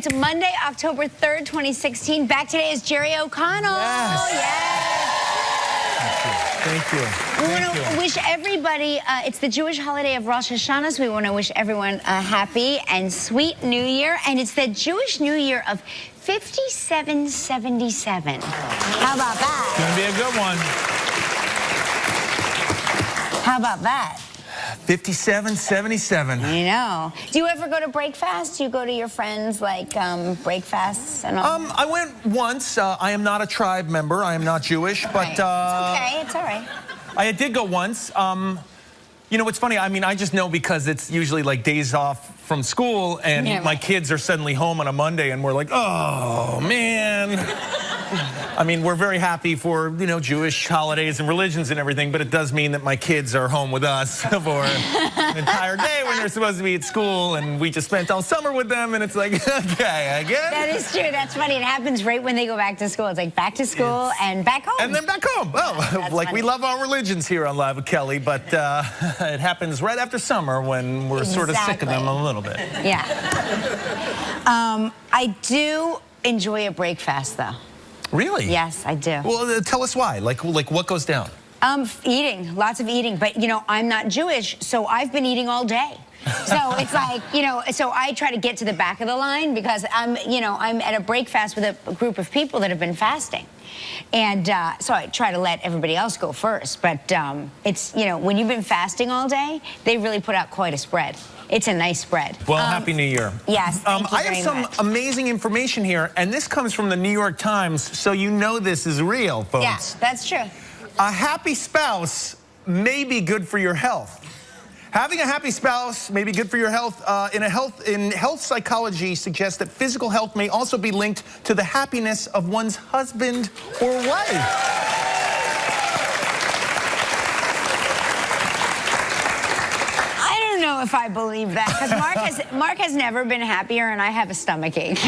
It's Monday, October 3rd, 2016. Back today is Jerry O'Connell. Yes. Thank you. We want to wish everybody, it's the Jewish holiday of Rosh Hashanah, so we want to wish everyone a happy and sweet New Year. And it's the Jewish New Year of 5777. How about that? It's going to be a good one. How about that? 5777. I know. Do you ever go to breakfast? Do you go to your friends, like, breakfasts and all? I went once. I am not a tribe member. I am not Jewish, but... Right. It's okay. It's all right. I did go once. You know, it's funny. I mean, I just know because it's usually, like, days off from school, and my kids are suddenly home on a Monday, and we're like, oh, man. I mean, we're very happy for, you know, Jewish holidays and religions and everything, but it does mean that my kids are home with us for an entire day when they're supposed to be at school, and we just spent all summer with them, and it's like, okay, I guess. That is true. That's funny. It happens right when they go back to school. It's like back to school and back home. And then back home. Oh, like funny. We love our religions here on Live with Kelly, but it happens right after summer when we're sort of sick of them a little bit. Yeah. I do enjoy a breakfast, though. Really? Yes, I do. Well, tell us why. Like what goes down? Eating, lots of eating. But, you know, I'm not Jewish, so I've been eating all day. So it's like, you know, so I try to get to the back of the line because I'm at a breakfast with a group of people that have been fasting. And so I try to let everybody else go first. But it's, you know, when you've been fasting all day, they really put out quite a spread. It's a nice spread. Well, Happy New Year. Yes, thank you I have some much. amazing information here, and this comes from the New York Times, so you know this is real, folks. Yeah, that's true. A happy spouse may be good for your health. Having a happy spouse may be good for your health. In health psychology suggests that physical health may also be linked to the happiness of one's husband or wife. If I believe that, because Mark has never been happier, and I have a stomach ache.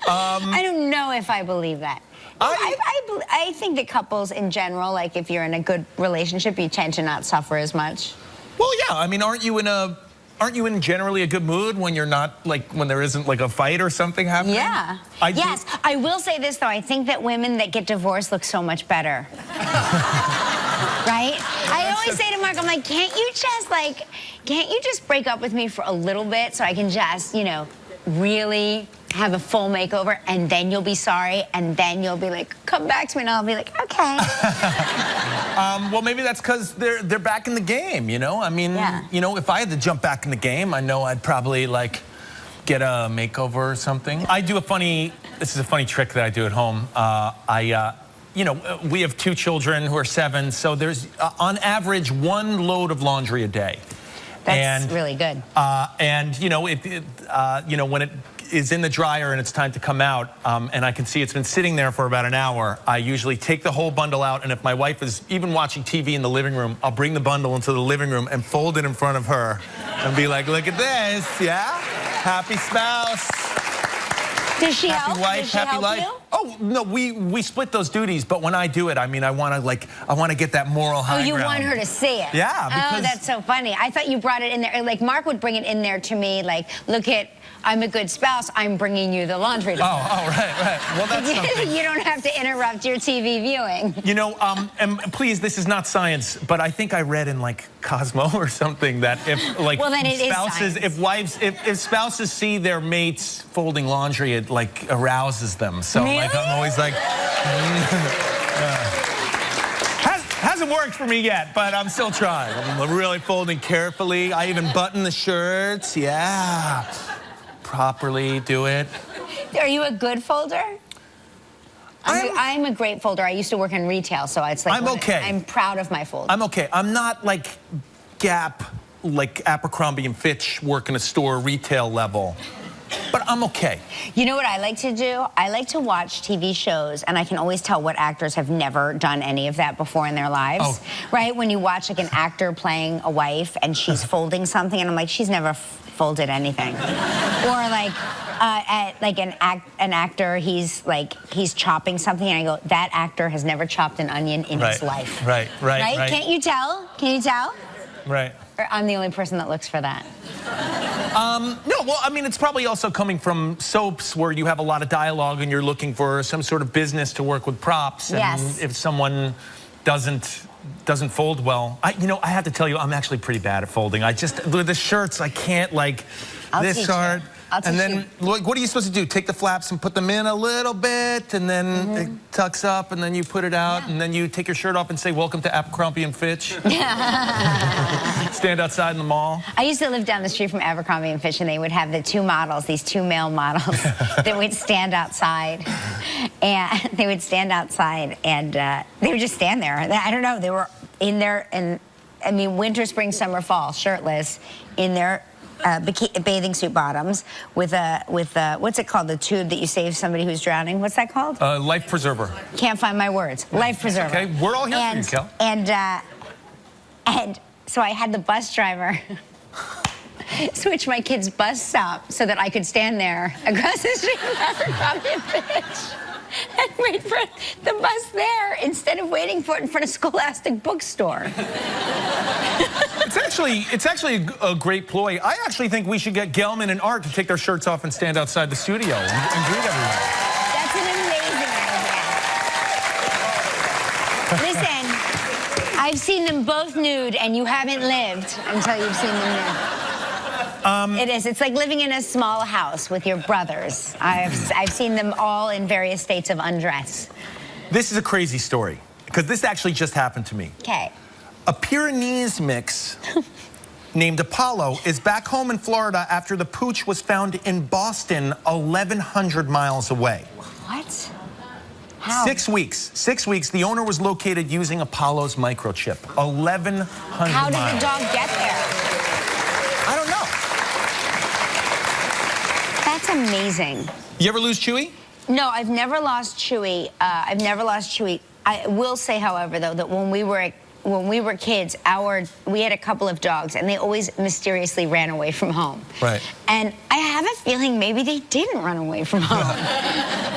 I don't know if I believe that. I think that couples in general, like if you're in a good relationship, you tend to not suffer as much. Well, yeah. I mean, aren't you in generally a good mood when you're not, like, when there isn't like a fight or something happening? Yeah. Yes. I will say this though. I think that women that get divorced look so much better. Right? I always say to Mark, I'm like, can't you just break up with me for a little bit so I can just, you know, really have a full makeover, and then you'll be sorry, and then you'll be like, come back to me, and I'll be like, okay. Well, maybe that's because they're back in the game, you know? I mean, you know, if I had to jump back in the game, I know I'd probably, like, get a makeover or something. This is a funny trick that I do at home. You know, we have 2 children who are 7, so there's, on average, 1 load of laundry a day. That's really good. And, you know, you know, when it is in the dryer and it's time to come out, and I can see it's been sitting there for about an hour, I usually take the whole bundle out, and if my wife is even watching TV in the living room, I'll bring the bundle into the living room and fold it in front of her and be like, look at this, yeah? Happy spouse. Does she help? Happy wife, happy life. Oh, no, we split those duties, but when I do it, I mean, I want to get that moral high ground. Oh, you want her to see it? Yeah, because... Oh, that's so funny. I thought you brought it in there. Like, Mark would bring it in there to me, like, look at, I'm a good spouse, I'm bringing you the laundry. Oh, right. Well, that's something. You don't have to interrupt your TV viewing. You know, and please, this is not science, but I think I read in, like, Cosmo or something that if, like, well, then it spouses, is science. if spouses see their mates folding laundry, it, like, arouses them. So, really? like, I'm always like... Hasn't worked for me yet, but I'm still trying. I'm really folding carefully. I even button the shirts, yeah. Properly do it. Are you a good folder? I'm a great folder. I used to work in retail, so it's like... I'm okay. I'm proud of my folder. I'm okay. I'm not like Gap, like Abercrombie and Fitch, work in a store retail level. But I'm okay. You know what I like to do? I like to watch TV shows, and I can always tell what actors have never done any of that before in their lives. Oh. Right? When you watch, like, an actor playing a wife, and she's folding something, and I'm like, she's never folded anything. Or, like, an actor, he's chopping something, and I go, that actor has never chopped an onion in his life. Right. Can't you tell? Can you tell? Right. Or I'm the only person that looks for that. No, well, I mean, it's probably also coming from soaps where you have a lot of dialogue and you're looking for some sort of business to work with props. And yes. if someone doesn't fold well, I have to tell you, I'm actually pretty bad at folding. With the shirts, I can't this hard. And then, what are you supposed to do? Take the flaps and put them in a little bit, and then it tucks up, and then you put it out, and then you take your shirt off and say, "Welcome to Abercrombie and Fitch." Stand outside in the mall. I used to live down the street from Abercrombie and Fitch, and they would have the two models, these two male models, that would stand outside, and they would just stand there. I don't know. They were in there, and I mean, winter, spring, summer, fall, shirtless, in their bathing suit bottoms with what's it called, the tube that you save somebody who's drowning, what's that called? Life preserver. Can't find my words. Life preserver. Okay, we're all here for you, Kel. And so I had the bus driver switch my kid's bus stop so that I could stand there across the street from Abercrombie and Fitch and wait for the bus there instead of waiting for it in front of Scholastic Bookstore. It's actually a great ploy. I actually think we should get Gelman and Art to take their shirts off and stand outside the studio and greet everyone. That's an amazing idea. Listen, I've seen them both nude, and you haven't lived until you've seen them nude. It is. It's like living in a small house with your brothers. I've seen them all in various states of undress. This is a crazy story, because this actually just happened to me. Okay. A Pyrenees mix named Apollo is back home in Florida after the pooch was found in Boston, 1,100 miles away. What? How? 6 weeks. 6 weeks. The owner was located using Apollo's microchip. 1,100 How did the dog get there? I don't know. That's amazing. You ever lose Chewy? No, I've never lost Chewy. I will say, however, though, that when we were kids, we had a couple of dogs, and they always mysteriously ran away from home. Right. And I have a feeling maybe they didn't run away from home.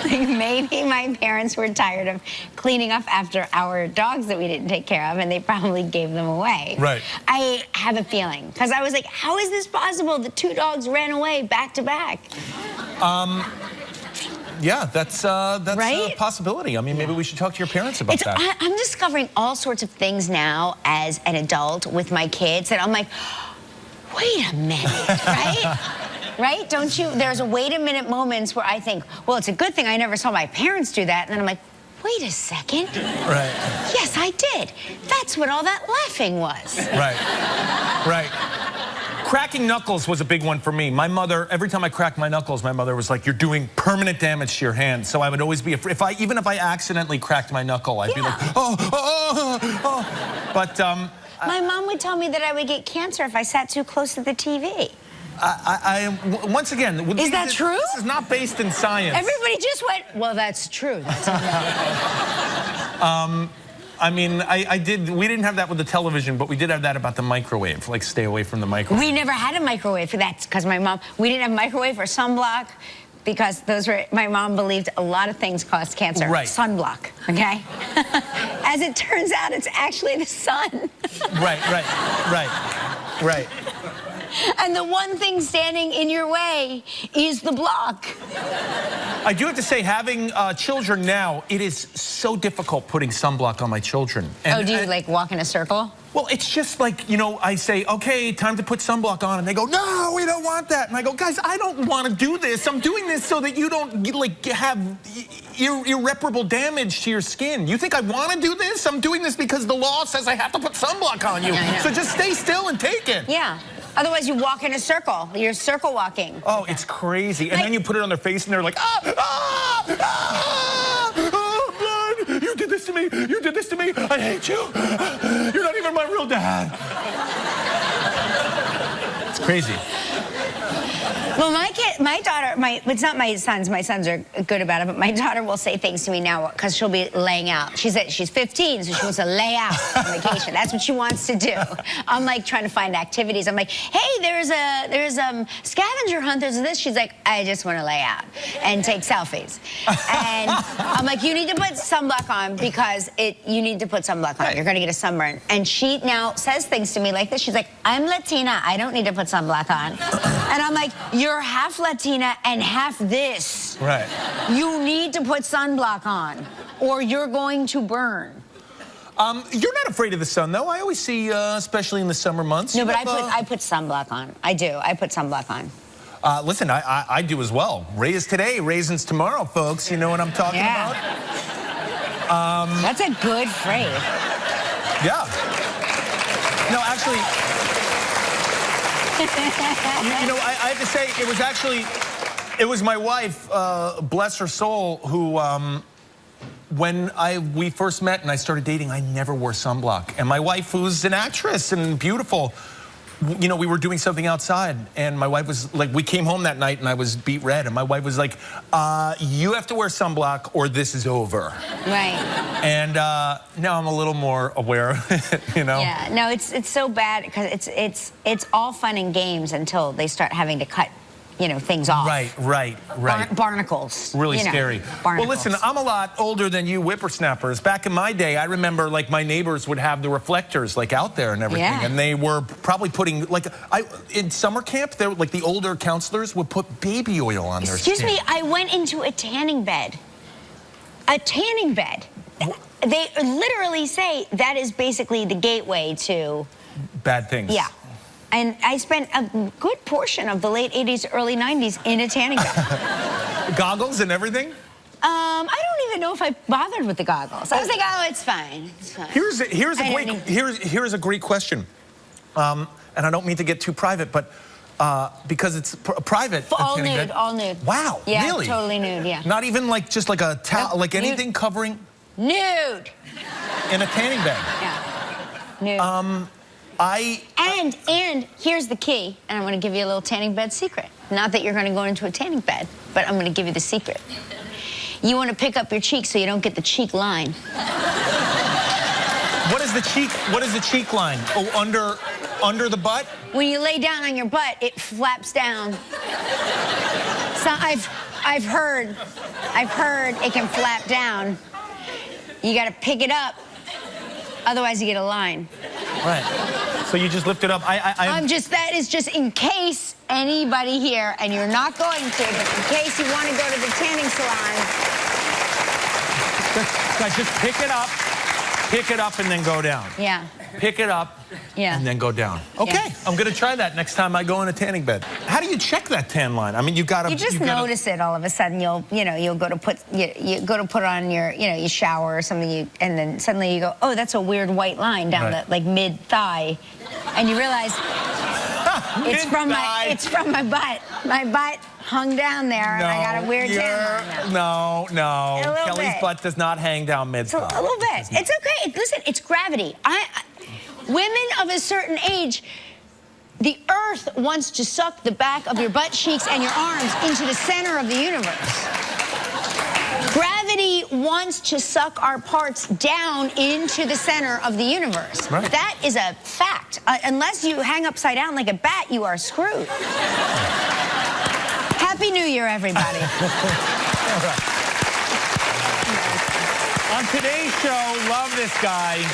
Like maybe my parents were tired of cleaning up after our dogs that we didn't take care of, and they probably gave them away. Right. I have a feeling, because I was like, how is this possible? The two dogs ran away back to back. Yeah, that's right? a possibility. I mean, maybe we should talk to your parents about that. I'm discovering all sorts of things now as an adult with my kids that I'm like, wait a minute, right? Right? Don't you? There's a wait a minute moments where I think, well, it's a good thing I never saw my parents do that. And then I'm like, wait a second. Right. Yes, I did. That's what all that laughing was. Right. Right. Cracking knuckles was a big one for me. My mother, every time I cracked my knuckles, my mother was like, you're doing permanent damage to your hand. So I would always be afraid. Even if I accidentally cracked my knuckle, I'd be like, oh. But my mom would tell me that I would get cancer if I sat too close to the TV. Once again, is that true? This is not based in science. Everybody just went, well, that's true. That's I mean, we didn't have that with the television, but we did have that about the microwave, like stay away from the microwave. We never had a microwave for that, because we didn't have a microwave or sunblock, because my mom believed a lot of things caused cancer. Right. Sunblock, okay? As it turns out, it's actually the sun. Right. And the one thing standing in your way is the block. I do have to say, having children now, it is so difficult putting sunblock on my children. And, do you like walk in a circle? Well, it's just like, I say, okay, time to put sunblock on, and they go, no, we don't want that. And I go, guys, I don't want to do this. I'm doing this so that you don't have irreparable damage to your skin. You think I want to do this? I'm doing this because the law says I have to put sunblock on you. So just stay still and take it. Yeah. Otherwise, you walk in a circle. You're circle walking. Oh, it's crazy. And then you put it on their face, and they're like, oh, blood, you did this to me. You did this to me. I hate you. You're not even my real dad. It's crazy. Well, it's not my sons. My sons are good about it, but my daughter will say things to me now because she'll be laying out. She's 15, so she wants to lay out on vacation. That's what she wants to do. I'm like trying to find activities. I'm like, hey, there's a scavenger hunt. There's this. She's like, I just want to lay out and take selfies. And I'm like, you need to put sunblock on because you need to put sunblock on. You're gonna get a sunburn. And she now says things to me like this. She's like, I'm Latina. I don't need to put sunblock on. And I'm like, you're half Latina and half this. Right. You need to put sunblock on or you're going to burn. You're not afraid of the sun, though. I always see, especially in the summer months. No, but I put sunblock on. I do. I put sunblock on. Listen, I do as well. Raise today, raisins tomorrow, folks. You know what I'm talking about? That's a good phrase. Yeah. No, actually, you know, I have to say, it was my wife, bless her soul, who, when we first met and I started dating, I never wore sunblock. And my wife, who's an actress and beautiful, you know, we were doing something outside, and my wife was like, we came home that night, and I was beet red, and my wife was like, you have to wear sunblock, or this is over. Right. And now I'm a little more aware of it, you know? Yeah, no, it's so bad, because it's all fun and games until they start having to cut, you know, things off. Right. Barnacles. Really scary. Barnacles. Well, listen, I'm a lot older than you whippersnappers. Back in my day, I remember, like, my neighbors would have the reflectors, like, out there and everything. Yeah. And they were probably putting, like, in summer camp, they were, like, the older counselors would put baby oil on their skin. Excuse me, I went into a tanning bed. A tanning bed. They literally say that is basically the gateway to... bad things. Yeah. And I spent a good portion of the late 80s, early 90s in a tanning bed. Goggles and everything? I don't even know if I bothered with the goggles. I was like, oh, it's fine. It's fine. Here's a great question. And I don't mean to get too private, but because it's private. All nude, bed. All nude. Wow, yeah, really? Totally nude, yeah. Not even like just like a towel, nope. like anything nude. Covering? Nude. In a tanning bed? Yeah, nude. And here's the key, and I'm going to give you a little tanning bed secret. Not that you're going to go into a tanning bed, but I'm going to give you the secret. You want to pick up your cheek so you don't get the cheek line. What is the cheek line? Oh, under the butt? When you lay down on your butt, it flaps down. So I've heard it can flap down. You got to pick it up, otherwise you get a line. Right. So you just lift it up. That is just in case anybody here, and you're not going to, but in case you want to go to the tanning salon. Guys, just pick it up, and then go down. Yeah. Pick it up, and then go down. Okay, yeah. I'm gonna try that next time I go in a tanning bed. How do you check that tan line? I mean, you just notice it all of a sudden. You'll go to put on your, you shower or something, and then suddenly you go, oh, that's a weird white line down the like mid thigh, and you realize it's from my butt. My butt hung down there, and I got a weird tan line. No. Kelly's butt does not hang down mid thigh. A little bit. It's okay. Listen, it's gravity. Women of a certain age, the earth wants to suck the back of your butt cheeks and your arms into the center of the universe. Gravity wants to suck our parts down into the center of the universe. Right. That is a fact. Unless you hang upside down like a bat, you are screwed. Happy New Year, everybody. On today's show, love this guy,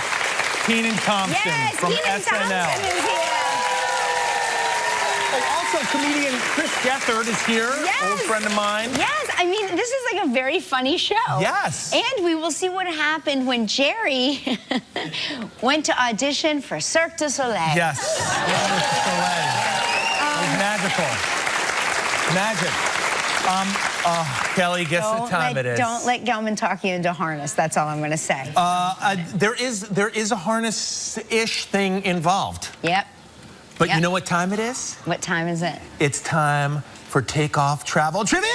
Kenan Thompson from Kenan SNL. Thompson is here. Oh, also, comedian Chris Gethard is here, old friend of mine. Yes, I mean, this is like a very funny show. Yes. And we will see what happened when Jerry went to audition for Cirque du Soleil. Yes, Cirque du Soleil. It was magical. Magic. Kelly, guess what time it is. Don't let Gelman talk you into harness. That's all I'm going to say. There is a harness-ish thing involved. Yep. But you know what time it is? What time is it? It's time for Takeoff Travel Trivia!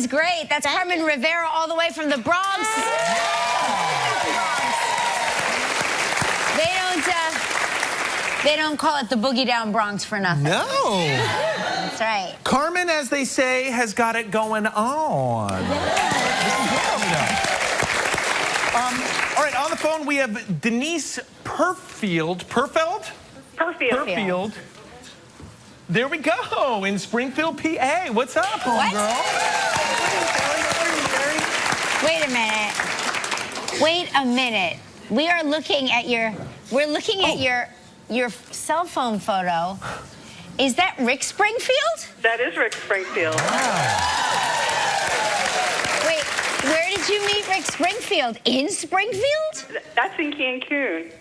great. That's Carmen Rivera all the way from the Bronx. They don't call it the Boogie Down Bronx for nothing. No. That's right. Carmen, as they say, has got it going on. All right, on the phone we have Denise Perfeld. There we go, in Springfield, PA. What's up, homegirl? Wait a minute. We are looking at your, your cell phone photo. Is that Rick Springfield? That is Rick Springfield. Wow. Wait, where did you meet Rick Springfield? In Springfield? That's in Cancun.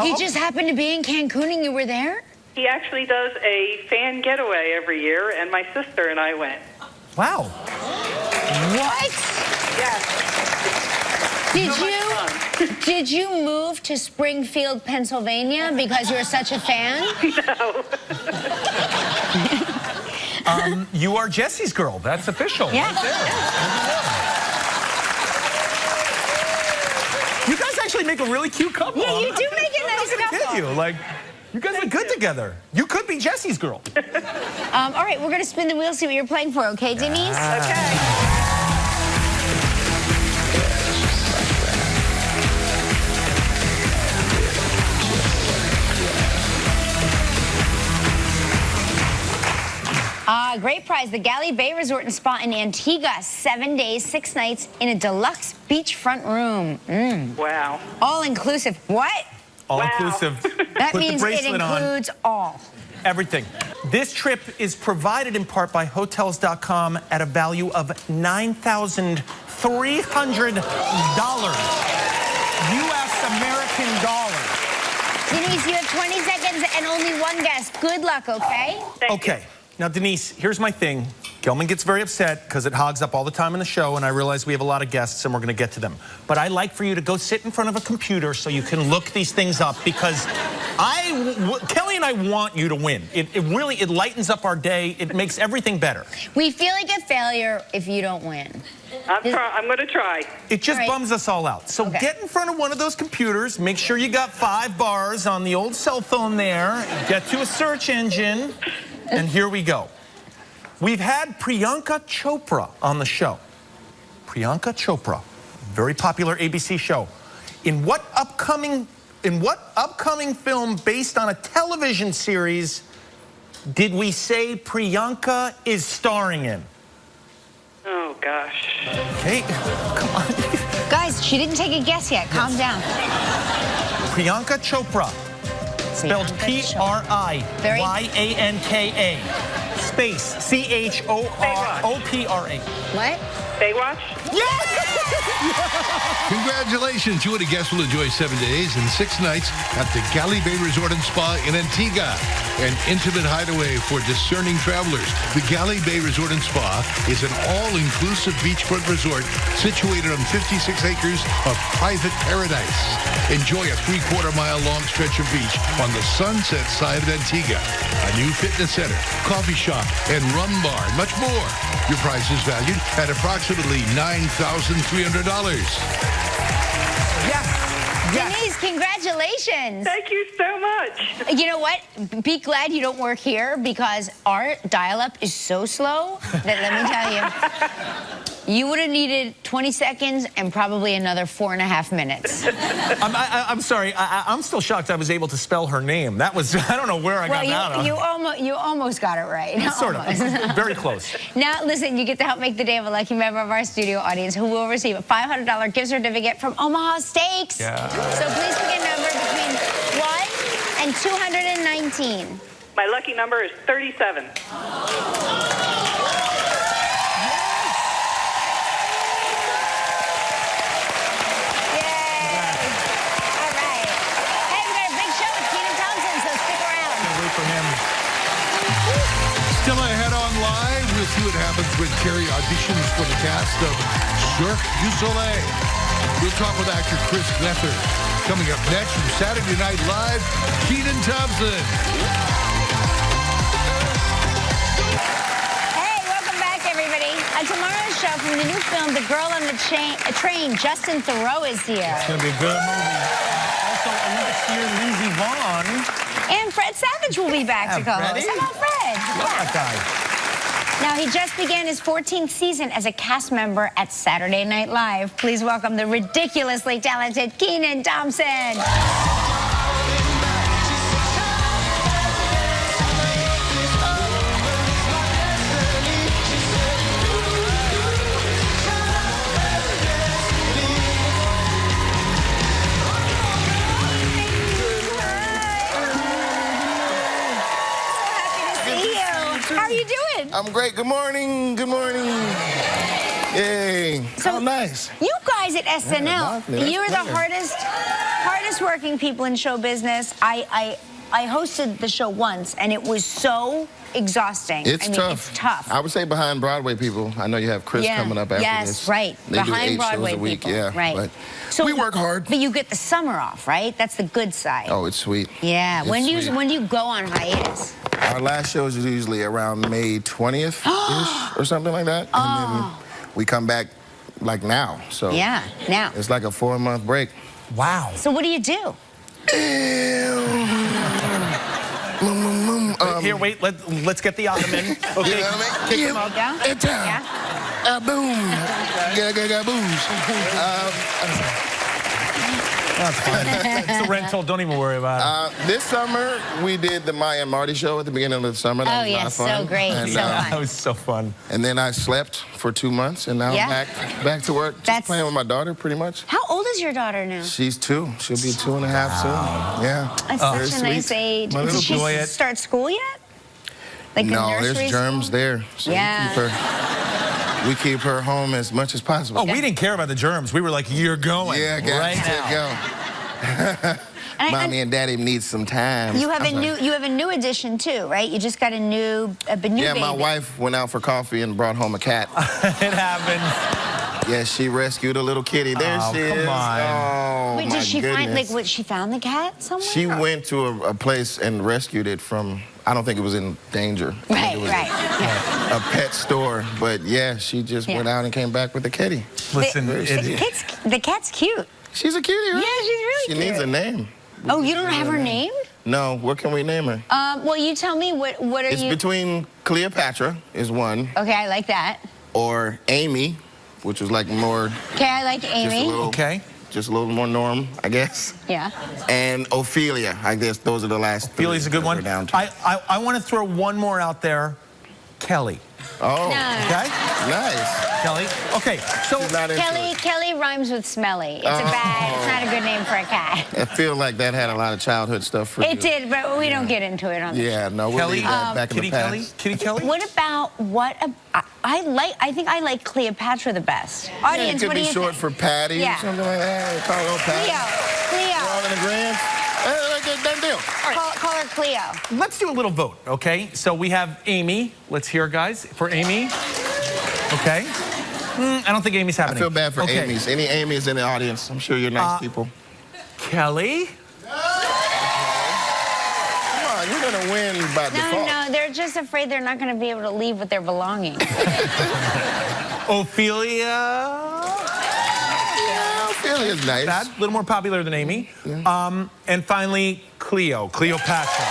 He just happened to be in Cancun and you were there? He actually does a fan getaway every year, and my sister and I went. Wow. What? Yes. Did you move to Springfield, Pennsylvania because you're such a fan? No. You are Jesse's girl. That's official. Yeah. Right there. You guys actually make a really cute couple. Yeah, you do make a nice couple. You guys are good together. You could be Jesse's girl. All right, we're going to spin the wheel, see what you're playing for, okay, Denise? Okay. Great prize, the Galley Bay Resort and Spa in Antigua. 7 days, 6 nights in a deluxe beachfront room. Wow. All inclusive. What? All Wow. inclusive. That Put means the it bracelet includes all. Everything. This trip is provided in part by Hotels.com at a value of $9,300. U.S. American dollars. Denise, you have 20 seconds and only one guess. Good luck, okay? Thank you. Now, Denise, here's my thing. Gelman gets very upset because it hogs up all the time in the show, and I realize we have a lot of guests and we're going to get to them. But I like for you to go sit in front of a computer so you can look these things up, because Kelly and I want you to win. It really lightens up our day. It makes everything better. We feel like a failure if you don't win. I'm going to try. It just bums us all out. So get in front of one of those computers. Make sure you got 5 bars on the old cell phone there. Get to a search engine. And here we go. We've had Priyanka Chopra on the show. Priyanka Chopra, very popular ABC show. In what upcoming film based on a television series did we say Priyanka is starring in? Oh, gosh. Okay, come on. Guys, she didn't take a guess yet. Calm down. Priyanka Chopra. Spelled P-R-I-Y-A-N-K-A. Space C-H-O-R-O-P-R-A. What? Baywatch? Yes! Congratulations. You and a guest will enjoy 7 days and 6 nights at the Galley Bay Resort and Spa in Antigua, an intimate hideaway for discerning travelers. The Galley Bay Resort and Spa is an all-inclusive beachfront resort situated on 56 acres of private paradise. Enjoy a 3/4-mile long stretch of beach on the sunset side of Antigua, a new fitness center, coffee shop, and rum bar, and much more. Your price is valued at approximately $9,300. Yes! Denise, congratulations. Thank you so much. You know what? Be glad you don't work here, because our dial-up is so slow that, let me tell you, you would have needed 20 seconds and probably another 4.5 minutes. I'm sorry. I'm still shocked I was able to spell her name. That was, I don't know where I got that on. You almost got it right. Sort of. Very close. Now, listen, you get to help make the day of a lucky member of our studio audience who will receive a $500 gift certificate from Omaha Steaks. Yeah. So please pick a number between 1 and 219. My lucky number is 37. Still ahead on Live, we'll see what happens when Carrie auditions for the cast of Cirque du Soleil. We'll talk with actor Gethard. Coming up next from Saturday Night Live, Kenan Thompson. Hey, welcome back, everybody. A show from the new film, The Girl on the Train. Justin Theroux is here. It's going to be a good movie. Also, Alicia Lindsay Vaughn. And Fred Savage will be back to co-host. How about Fred? Love that guy. Now, he just began his 14th season as a cast member at Saturday Night Live. Please welcome the ridiculously talented Kenan Thompson. How are you doing? I'm great. Good morning. Good morning. Yay. So nice. You guys at SNL, you're the hardest working people in show business. I hosted the show once, and it was so exhausting. It's tough. It's tough. I would say behind Broadway people. I know you have Chris coming up after this. Yes, right. They behind do 8 Broadway shows a week. people. Yeah, right. But so we work hard. But you get the summer off, right? That's the good side. Oh, it's sweet. Yeah. It's when do sweet. you go on hiatus? Our last shows is usually around May 20th-ish or something like that. And then we come back like now. So yeah, now. It's like a 4-month break. Wow. So what do you do? Here, wait. Let's get the ottoman. Okay. You know what I mean? Kick him out. Yeah? It's time. Boom. That's fine. It's the rental. Don't even worry about it. This summer, we did the Maya and Marty show at the beginning of the summer. That was a lot of fun. So great. And, so fun. That was so fun. And then I slept for 2 months, and now I'm back to work. Just playing with my daughter, pretty much. How old is your daughter now? She's 2. She'll be 2 and a half soon. Yeah. That's such a nice age. My Did little she boy. start school yet? Like No, the there's nursery germs school? there. So we keep her home as much as possible. Oh, we didn't care about the germs. We were like, you're going right now. Go. Mommy and Daddy need some time. You have a new addition too, right? You just got a new baby. Yeah, my wife went out for coffee and brought home a cat. It happened. Yeah, she rescued a little kitty. There she is. Come on. Oh, Wait, my did she goodness. find she found the cat somewhere? She went to a place and rescued it from, I don't think it was in danger. Right. A pet store. But yeah, she just went out and came back with a kitty. Listen, the cat's cute. She's a cutie, right? Yeah, she's really cute. She needs a name. Oh, you don't have her name? No, what can we name her? Well, you tell me what are It's between Cleopatra is one, Okay, I like that. or Amy, which was like more, Okay, I like Amy. just a little more norm, I guess. Yeah. And Ophelia, I guess those are the last three. Ophelia's a good one. I want to throw one more out there. Kelly. Oh. Okay? Nice. Kelly. Okay, so Kelly rhymes with smelly. It's it's not a good name for a cat. I feel like that had a lot of childhood stuff for you. It did, but we don't get into it on the show. No, we'll leave that back in the past. Kitty Kelly? I think I like Cleopatra the best. Audience, it could what do be you short think? for Patty or something like that. Call her Patty. Cleo. We're all in agreement. Done deal. Call her Cleo. Let's do a little vote, okay? So we have Amy. Let's hear, guys, for Amy. Okay. I don't think Amy's happening. I feel bad for Amy's. Any Amy's in the audience? I'm sure you're nice people. Kelly. Come on, you're gonna win by default. No, they're just afraid they're not going to be able to leave with their belongings. Ophelia. Ophelia's nice. That, a little more popular than Amy. And finally, Cleopatra.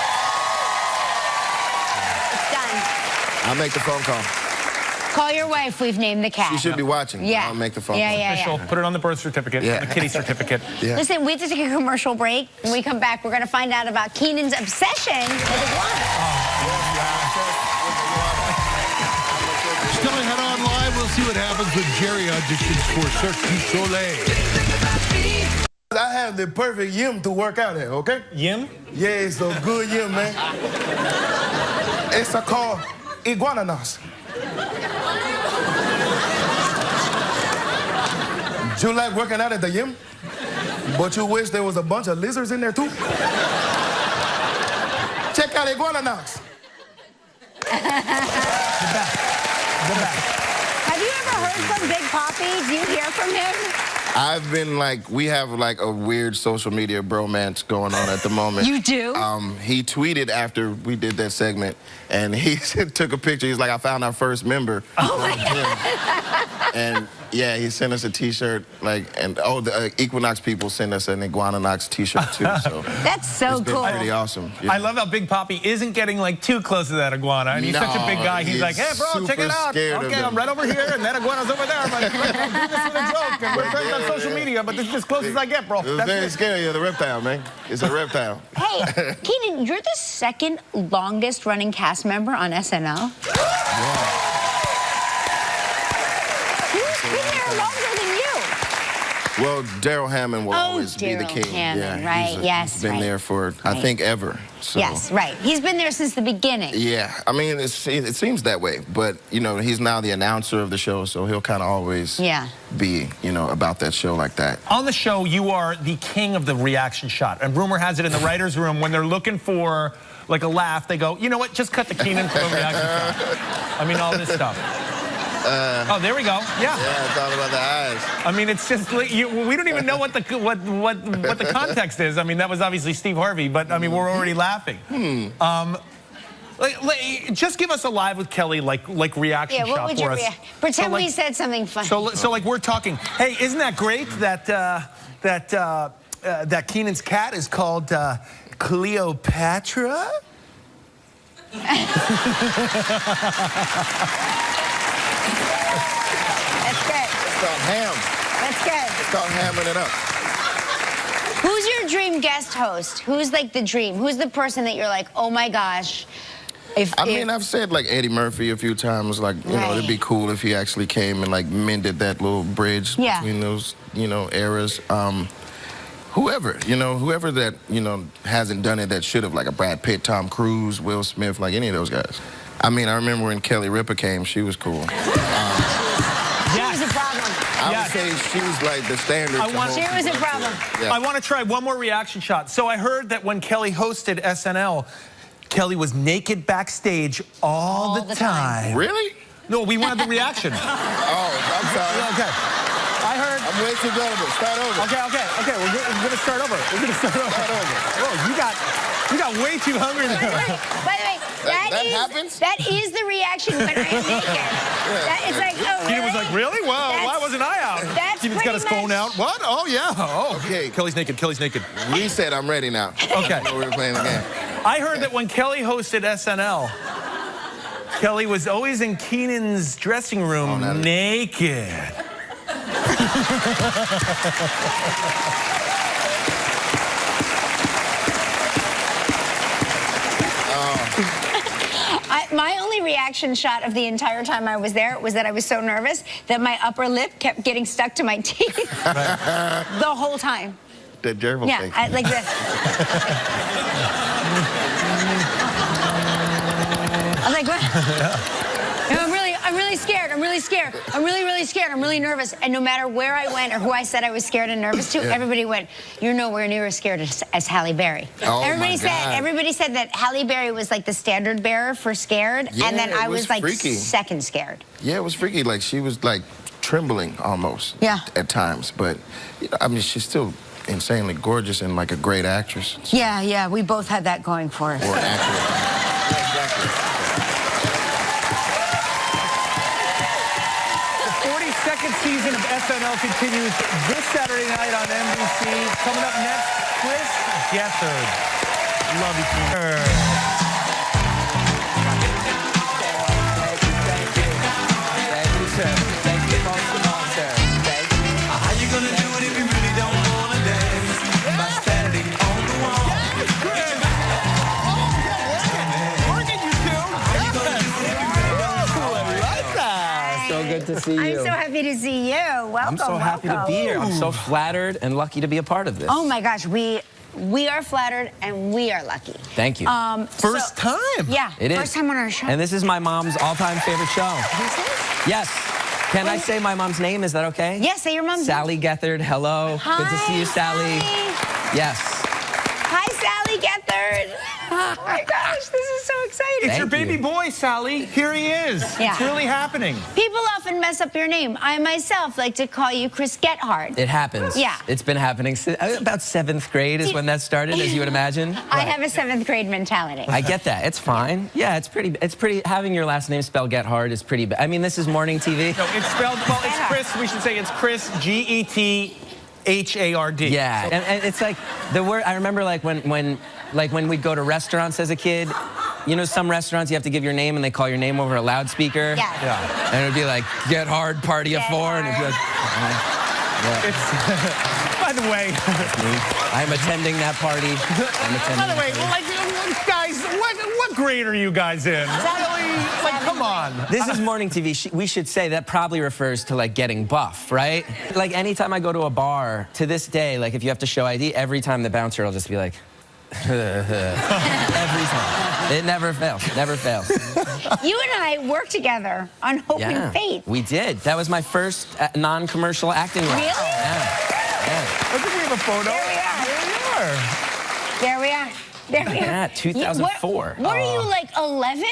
It's done. I'll make the phone call. Call your wife. We've named the cat. She should be watching. Yeah. I'll make the phone call. Official. Put it on the birth certificate, the kitty certificate. Listen, we have to take a commercial break. When we come back, we're going to find out about Kenan's obsession with iguanas. Still ahead on live, we'll see what happens when Jerry auditions for Cirque du Soleil. I have the perfect yim to work out at, okay? Yim? Yeah, it's a good yim, man. It's called iguanas. You like working out at the gym? But you wish there was a bunch of lizards in there too? Check out iguanas. The best. Have you ever heard from Big Papi? Do you hear from him? I've been we have a weird social media bromance going on at the moment. You do? He tweeted after we did that segment, and he took a picture. He's like, I found our first member. Oh my God. And yeah, he sent us a T-shirt, and the Equinox people sent us an Iguananox T-shirt too. So that's so it's been cool. pretty awesome. Yeah. I love how Big Papi isn't getting like too close to that iguana, and he's such a big guy. He's like, hey, bro, check it out. Okay, I'm right over here, and that iguana's over there. But I'm doing this with a joke, and we're friends on social media, but this is as close as I get, bro. It's very scary. The reptile, man. It's a reptile. Hey, Kenan, you're the second longest running cast member on SNL. Yeah. Who's been there longer than you? Well, Daryl Hammond will always be the king. Hammond, right? He's been there for, I think, ever. So. Yes, right. He's been there since the beginning. Yeah, I mean, it seems that way. But, you know, he's now the announcer of the show, so he'll kind of always be, you know, about that show like that. On the show, you are the king of the reaction shot. And rumor has it in the writer's room, when they're looking for, like, a laugh, they go, you know what, just cut the Kenan for the reaction shot. I mean, all this stuff. Oh, there we go. Yeah. Yeah, it's all about the eyes. I mean, it's just we don't even know what the context is. I mean, that was obviously Steve Harvey, but I mean, we're already laughing. Just give us a live with Kelly like reaction shot for us. Pretend we said something funny. So like we're talking. Hey, isn't that great that that Kenan's cat is called Cleopatra? That's good. It's called ham. That's good. It's called hamming it up. Who's your dream guest host? Who's like the dream? Who's the person that you're like, oh my gosh? I mean, I've said like Eddie Murphy a few times, like, you know, it'd be cool if he actually came and like mended that little bridge between those, you know, eras. Whoever, you know, whoever that, you know, hasn't done it that should have, like a Brad Pitt, Tom Cruise, Will Smith, like any of those guys. I mean, I remember when Kelly Ripa came, she was cool. She was a problem. I would say she was like the standard. She was a problem. Yeah. I want to try one more reaction shot. So I heard that when Kelly hosted SNL, Kelly was naked backstage all the time. Really? No, we wanted the reaction. Oh, I'm sorry. Okay. I heard. I'm way too gullible. Start over. Okay. We're gonna start over. Start over. Oh, you got way too hungry. By the way, that is the reaction when I am naked. It's like, oh, really? Kenan was like, really? Well, why wasn't I out? Kenan's got his phone out. What? Oh, yeah. Oh, okay. Kelly's naked. We said I'm ready now. Okay. We were playing the game. I heard that when Kelly hosted SNL, Kelly was always in Kenan's dressing room naked. My only reaction shot of the entire time I was there was that I was so nervous that my upper lip kept getting stuck to my teeth the whole time. The gerbil thing. Like this. I was like, what? I'm really scared. I'm really scared. I'm really scared. I'm really nervous. And no matter where I went or who I said I was scared and nervous to, everybody went, you're nowhere near as scared as Halle Berry. Oh, everybody said that Halle Berry was like the standard bearer for scared, and then I was like freaky. Second scared. Yeah, it was freaky. Like she was like trembling almost. Yeah. At times, but you know, I mean, she's still insanely gorgeous and like a great actress. So. Yeah. We both had that going for us. Or an actor. Yeah, exactly. Season of SNL continues this Saturday night on NBC. Coming up next, Chris Gethard. Love you, Kenan. How you gonna do it if you really don't wanna dance? By standing on the wall. So good to see you. I'm so happy to see you. Welcome. I'm so happy to be here. I'm so flattered and lucky to be a part of this. Oh my gosh, we are flattered and we are lucky. Thank you. First time. Yeah, it is. First time on our show. And this is my mom's all-time favorite show. This is? Yes. Can I say my mom's name? Is that okay? Yes, say your mom's name. Sally Gethard. Hello. Hi, good to see you, Sally. Hi. Yes. Hi, Sally Gethard. Oh my gosh, this is so exciting. It's your baby boy, Sally. Here he is. Yeah. It's really happening. People often mess up your name. I myself like to call you Chris Gethard. It happens. Yeah. It's been happening since about 7th grade is when that started, as you would imagine. I have a 7th grade mentality. I get that. It's fine. Yeah, it's pretty, having your last name spelled Gethard is pretty bad. I mean, this is morning TV. No, it's spelled, well, it's Chris. We should say it's Chris, G-E-T-H-A-R-D. Yeah, and it's like the word. I remember like when we'd go to restaurants as a kid. You know, some restaurants you have to give your name and they call your name over a loudspeaker. Yeah. And it'd be like Gethard party of 4, and it'd be like. It's, by the way, I'm attending that party. By the way, like, guys, what grade are you guys in? Really? Like, come on. This is morning TV. We should say that probably refers to like getting buff, right? Like anytime I go to a bar, to this day, like if you have to show ID, every time the bouncer will just be like, every time. It never fails. Never fails. You and I worked together on Hope and Fate. We did. That was my first non-commercial acting role. Really? Yeah. I think we have a photo. There we are. There we are. Yeah, 2004. What are you, like 11?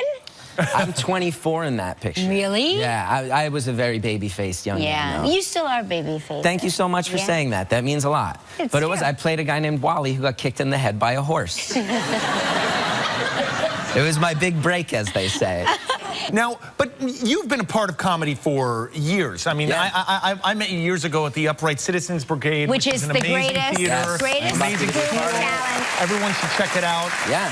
I'm 24 in that picture. Really? Yeah, I was a very baby-faced young man. You still are baby-faced. Thank you so much for saying that. That means a lot. But I played a guy named Wally who got kicked in the head by a horse. It was my big break, as they say. Now, but you've been a part of comedy for years. I mean, I met you years ago at the Upright Citizens Brigade, which is an the amazing theater. greatest talent. Everyone should check it out. Yeah.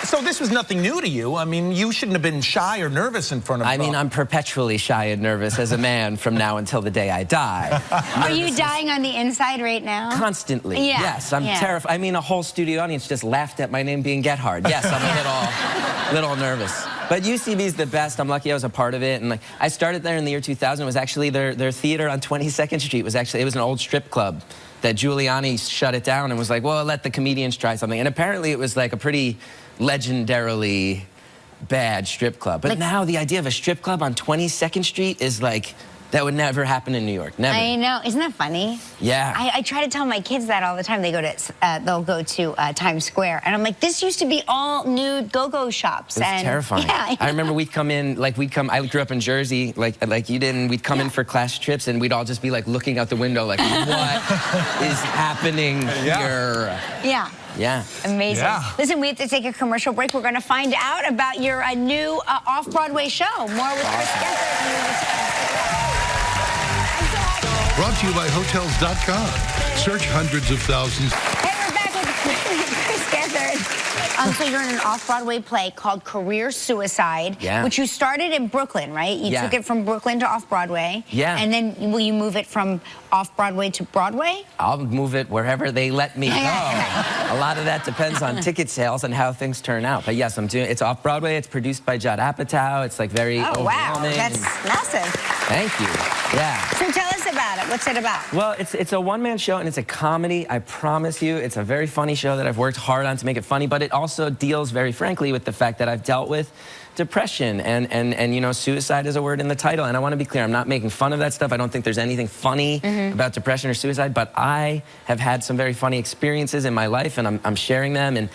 So this was nothing new to you. I mean, you shouldn't have been shy or nervous in front of. I mean, I'm perpetually shy and nervous as a man from now until the day I die. Are you dying on the inside right now? Constantly. Yeah. Yes, I'm terrified. I mean, a whole studio audience just laughed at my name being Gethard. Yes, I'm a little nervous. But UCB is the best. I'm lucky I was a part of it. And like, I started there in the year 2000. It was actually their theater on 22nd Street. It was an old strip club that Giuliani shut it down and was like, well, let the comedians try something. And apparently it was like a pretty legendarily bad strip club. But now the idea of a strip club on 22nd Street is like, that would never happen in New York. Never. I know. Isn't that funny? Yeah. I try to tell my kids that all the time. They'll go to Times Square, and I'm like, this used to be all nude go-go shops. It's terrifying. Yeah, I remember we'd come in, I grew up in Jersey, like you did, and we'd come in for class trips, and we'd all just be like looking out the window, like, what is happening here? Yeah. Yeah. Amazing. Yeah. Listen, we have to take a commercial break. We're going to find out about your new off-Broadway show. More with Chris Gethard. Brought to you by Hotels.com. Search hundreds of thousands. Hey, we're back with Chris Gethard. So you're in an off-Broadway play called Career Suicide, which you started in Brooklyn, right? You took it from Brooklyn to off-Broadway. Yeah. And then will you move it from off-Broadway to Broadway? I'll move it wherever they let me go. A lot of that depends on ticket sales and how things turn out. But yes, it's off-Broadway. It's produced by Judd Apatow. It's like very overwhelming. Wow, that's massive. Thank you. Yeah. So tell us about it. What's it about? Well, it's a one-man show, and it's a comedy. I promise you, it's a very funny show that I've worked hard on to make it funny, but it also deals very frankly with the fact that I've dealt with depression and you know, suicide is a word in the title. And I want to be clear, I'm not making fun of that stuff. I don't think there's anything funny about depression or suicide, but I have had some very funny experiences in my life, and I'm sharing them, and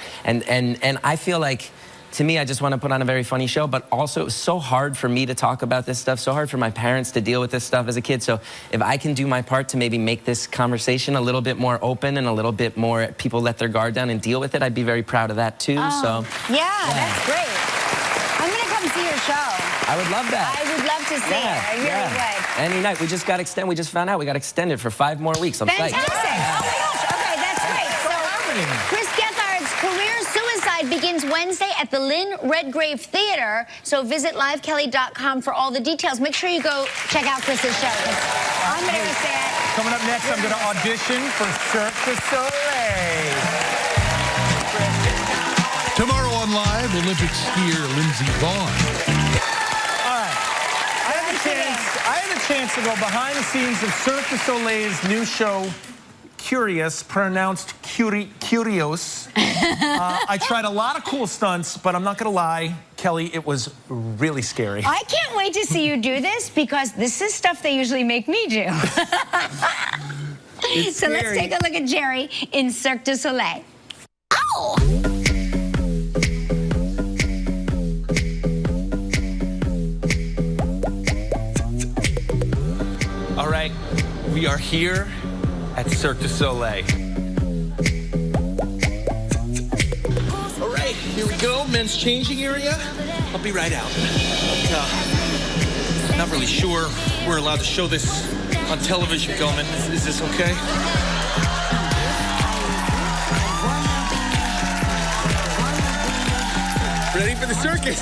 I feel like, to me, I just want to put on a very funny show, but also it was so hard for me to talk about this stuff, so hard for my parents to deal with this stuff as a kid. So if I can do my part to maybe make this conversation a little bit more open and a little bit more people let their guard down and deal with it, I'd be very proud of that too. Oh, yeah, that's great. I'm going to come see your show. I would love that. I would love to see it. I really would. Any night. We just found out we got extended for 5 more weeks. I'm psyched. Fantastic. Oh my gosh. Okay, that's great. So Chris Gethard's Career Suicide begins Wednesday at the Lynn Redgrave Theater. So visit livekelly.com for all the details. Make sure you go check out Chris's show. I'm going to go say it. Coming up next, I'm going to audition for Cirque du Soleil. Tomorrow on Live, Olympic skier Lindsey Vonn. All right. I had a chance to go behind the scenes of Cirque du Soleil's new show, Curious, pronounced Curios. I tried a lot of cool stunts, but I'm not going to lie, Kelly, it was really scary. I can't wait to see you do this, because this is stuff they usually make me do. So let's take a look at Jerry in Cirque du Soleil. Ow! here at Cirque du Soleil. All right, here we go. Men's changing area. I'll be right out. Not really sure we're allowed to show this on television, Gilman. Is this okay? Ready for the circus?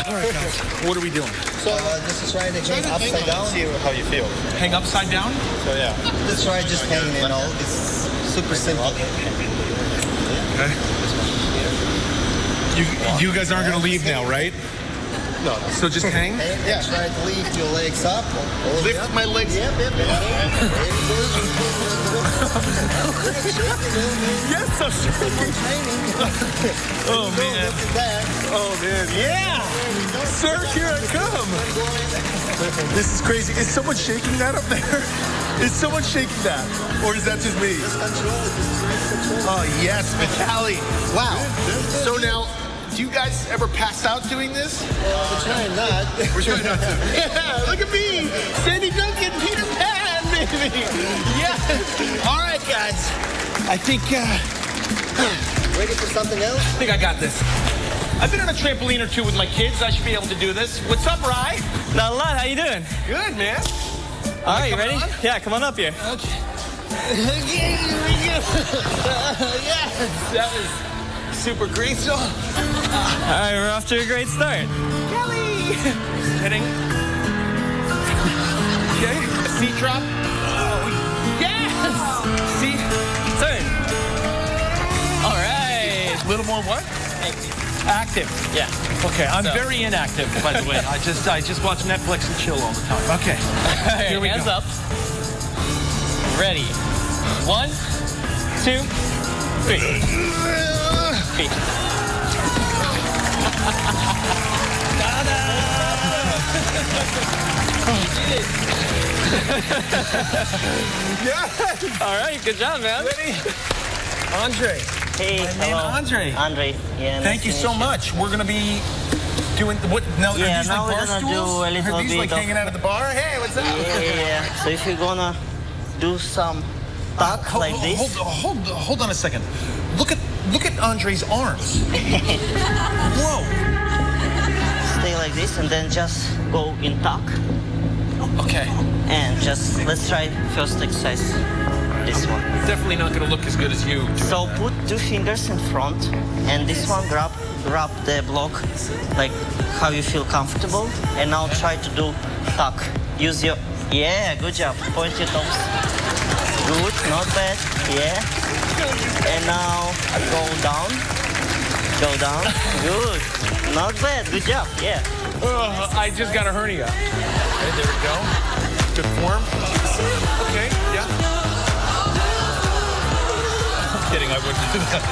All right, guys. What are we doing? So just try to hang upside down. See how you feel. Hang upside down? So yeah. Let's try just hanging, you know. It's super simple. Okay. You guys aren't gonna leave now, right? No. So just hang? Yeah. Try to lift your legs up. Lift my legs. Yep. Yes, I'm shaking. Oh man. Look at that. Oh man. Yeah. Sir, here I come. This is crazy. Is someone shaking that up there? Is someone shaking that? Or is that just me? Just control it. Just control. Oh yes, Vitaly. Wow. So now, do you guys ever pass out doing this? We're trying not. We're trying not to. Yeah, look at me. Sandy Duncan, Peter Pan, baby. Yes. All right, guys. I think, Ready for something else? I think I got this. I've been on a trampoline or two with my kids. I should be able to do this. What's up, Rye? Not a lot. How you doing? Good, man. All right, you ready? Yeah, come on up here. Okay. Here we go. Yes, that was super great. So, All right, we're off to a great start. Kelly. Hitting. Okay, a seat drop. Oh, yes. Seat. Turn. All right. A little more what? Active. Yeah. Okay, I'm So- very inactive, by the way. I just watch Netflix and chill all the time. Okay. All right, Here we hands go. up. Ready. 1, 2, 3. Feet. Yes. All right, good job, man. Ready? Andre. Hey, My name Andre. Andre. Yeah. Thank you so much. We're gonna be doing what? No, Yeah, are these now like we're bar gonna do stools? a little Are these bit like of- hanging out at the bar? Hey, what's up? Yeah. So if you're gonna do some tuck like this. Hold on a second. Look at Andre's arms. Whoa. Stay like this and then just go in tuck. Okay. And just let's try first exercise. This one. Definitely not gonna look as good as you. So put 2 fingers in front, and this one grab the block like how you feel comfortable, and now try to do tuck. Use your good job. Point your toes. Good, not bad. Yeah. And now go down. Go down. Good. Not bad. Good job. Yeah. I just got a hernia. Okay, there we go. Good form. Okay, yeah. I'm kidding, I wouldn't do that.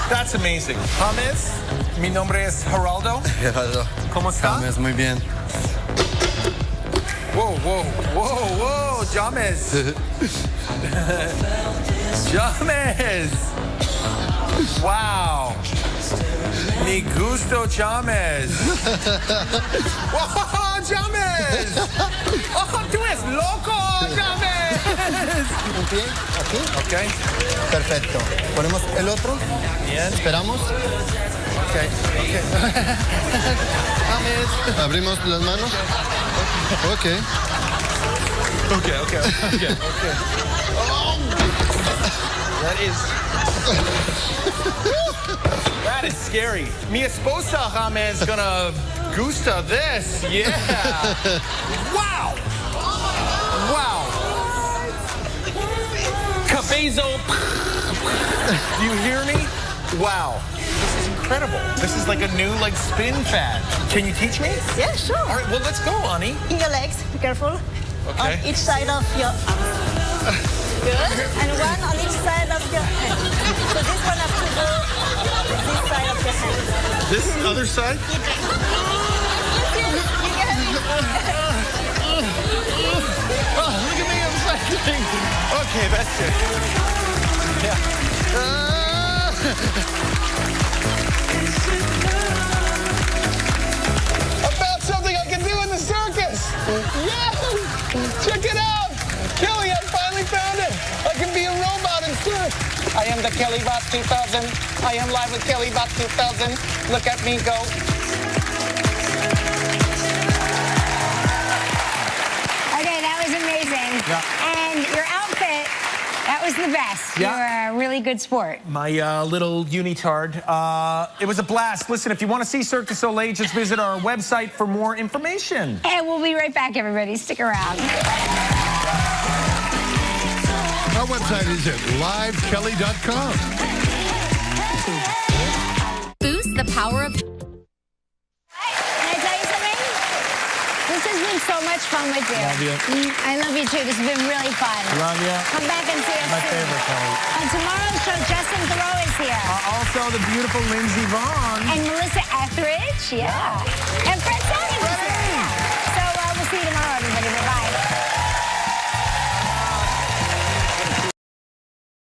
That's amazing. James, mi nombre es Geraldo. Geraldo. ¿Cómo está? James, muy bien. Whoa, James. James. Wow. Mi gusto, James. Wow, James. Oh, tú eres loco, James. Un pie, aquí. Okay. Perfecto. Ponemos el otro. Bien. Esperamos. Okay. James. Abrimos las manos. Ok. Okay. That is scary. Mi esposa, James, gonna gusta this. Yeah. Wow. Cabezo. Do you hear me? Wow. This is incredible. This is like a new spin fad. Can you teach me? Yeah, sure. All right, well, let's go, Ani. In your legs, be careful. Okay. On each side of your arm. Good. And one on each side of your hand. So this one has to go this side of your hand. This other side? You get it. Oh, look at me, I'm cycling. Okay, that's it. Yeah. I found something I can do in the circus. Kelly Bot 2000. I am live with Kelly Bot 2000. Look at me go. Okay, that was amazing. Yeah. And your outfit, that was the best. Yeah. You're a really good sport. My little unitard. It was a blast. Listen, if you want to see Cirque du Soleil, just visit our website for more information. And we'll be right back, everybody. Stick around. Our website is at livekelly.com. Boost the power of... Can I tell you something? This has been so much fun with you. Love you. I love you too. This has been really fun. Love you. Come back and see us My soon. favorite, Kelly. On tomorrow's show, Justin Thoreau is here. Also, the beautiful Lindsey Vonn. And Melissa Etheridge, yeah. And Fred Sagan.